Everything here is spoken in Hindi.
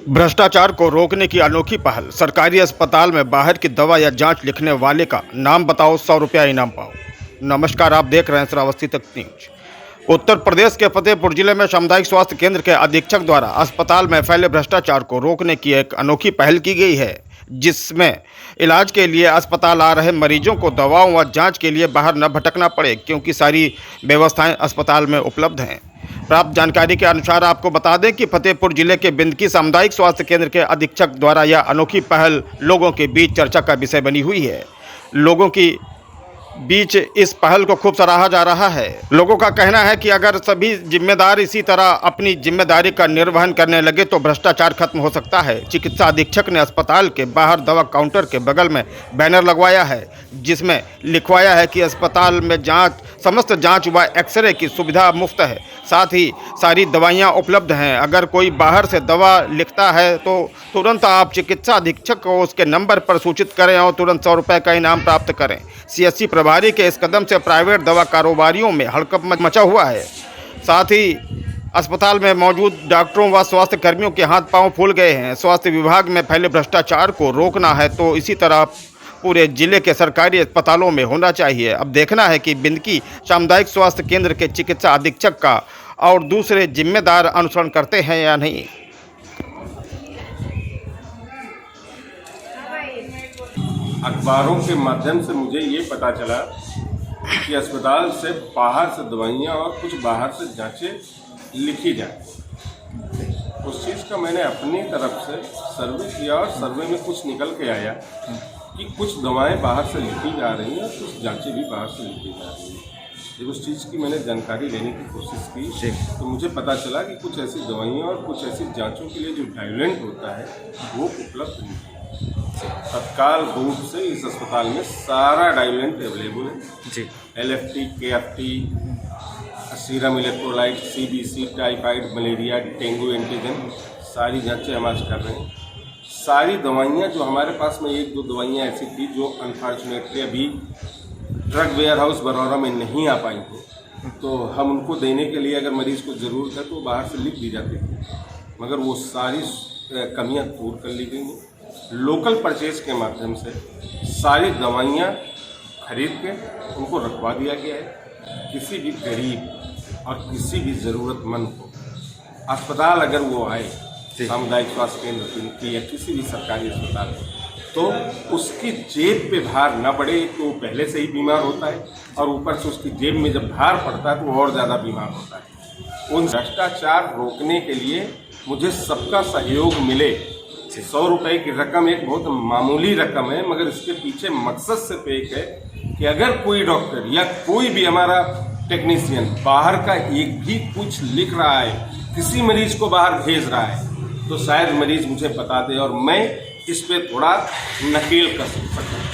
भ्रष्टाचार को रोकने की अनोखी पहल। सरकारी अस्पताल में बाहर की दवा या जांच लिखने वाले का नाम बताओ, 100 रुपया इनाम पाओ। नमस्कार, आप देख रहे हैं श्रावस्ती तक न्यूज। उत्तर प्रदेश के फतेहपुर जिले में सामुदायिक स्वास्थ्य केंद्र के अधीक्षक द्वारा अस्पताल में फैले भ्रष्टाचार को रोकने की एक अनोखी पहल की गई है, जिसमें इलाज के लिए अस्पताल आ रहे मरीजों को दवाओं व जांच के लिए बाहर न भटकना पड़े, क्योंकि सारी व्यवस्थाएं अस्पताल में उपलब्ध हैं। प्राप्त जानकारी के अनुसार आपको बता दें कि फतेहपुर जिले के बिंदकी सामुदायिक स्वास्थ्य केंद्र के अधीक्षक द्वारा यह अनोखी पहल लोगों के बीच चर्चा का विषय बनी हुई है। लोगों की बीच इस पहल को खूब सराहा जा रहा है। लोगों का कहना है कि अगर सभी जिम्मेदार इसी तरह अपनी जिम्मेदारी का निर्वहन करने लगे तो भ्रष्टाचार खत्म हो सकता है। चिकित्सा अधीक्षक ने अस्पताल के बाहर दवा काउंटर के बगल में बैनर लगवाया है, जिसमें लिखवाया है कि अस्पताल में समस्त जांच व एक्सरे की सुविधा मुफ्त है, साथ ही सारी दवाइयां उपलब्ध हैं। अगर कोई बाहर से दवा लिखता है तो तुरंत आप चिकित्सा अधीक्षक को उसके नंबर पर सूचित करें और तुरंत 100 रुपये का इनाम प्राप्त करें। सीएससी प्रभारी के इस कदम से प्राइवेट दवा कारोबारियों में हड़कंप मचा हुआ है। साथ ही अस्पताल में मौजूद डॉक्टरों व स्वास्थ्य कर्मियों के हाथ पांव फूल गए हैं। स्वास्थ्य विभाग में फैले भ्रष्टाचार को रोकना है तो इसी तरह पूरे जिले के सरकारी अस्पतालों में होना चाहिए। अब देखना है कि बिंदकी सामुदायिक स्वास्थ्य केंद्र के चिकित्सा अधीक्षक का और दूसरे जिम्मेदार अनुसरण करते हैं या नहीं। अखबारों के माध्यम से मुझे ये पता चला कि अस्पताल से बाहर से दवाइयाँ और कुछ बाहर से जांचें लिखी जाए। उस चीज़ का मैंने अपनी तरफ से सर्वे किया और सर्वे में कुछ निकल के आया कि कुछ दवाएं बाहर से लिखी जा रही हैं और कुछ जांचें भी बाहर से लिखी जा रही हैं। जब उस चीज़ की मैंने जानकारी लेने की कोशिश की तो मुझे पता चला कि कुछ ऐसी दवाइयाँ और कुछ ऐसी जांचों के लिए जो डायलेंट होता है वो उपलब्ध नहीं है। तत्काल रूप से इस अस्पताल में सारा डायलेंट अवेलेबल है जी। LFT, KFT, serum electrolyte, CBC, typhoid, malaria, dengue antigen, सारी जांचें हम आज कर रहे हैं। सारी दवाइयाँ जो हमारे पास में, एक दो दवाइयाँ ऐसी थी जो अनफॉर्चुनेटली अभी ड्रग वेयर हाउस बरौरा में नहीं आ पाई थी, तो हम उनको देने के लिए अगर मरीज़ को ज़रूरत है तो बाहर से लिख दी जाती थी, मगर वो सारी कमियाँ दूर कर ली गई हैं। लोकल परचेज के माध्यम से सारी दवाइयाँ खरीद के उनको रखवा दिया गया है। किसी भी गरीब और किसी भी ज़रूरतमंद को अस्पताल अगर वो आए, सामुदायिक स्वास्थ्य केंद्र की या किसी भी सरकारी अस्पताल में, तो उसकी जेब पे भार ना पड़े। तो वो पहले से ही बीमार होता है और ऊपर से उसकी जेब में जब भार पड़ता है तो वो और ज़्यादा बीमार होता है। उन भ्रष्टाचार रोकने के लिए मुझे सबका सहयोग मिले। 100 रुपये की रकम एक बहुत मामूली रकम है, मगर इसके पीछे मकसद सिर्फ एक है कि अगर कोई डॉक्टर या कोई भी हमारा टेक्नीशियन बाहर का एक भी कुछ लिख रहा है, किसी मरीज को बाहर भेज रहा है, तो शायद मरीज मुझे बता दे और मैं इस पे थोड़ा नकेल कस सकूं।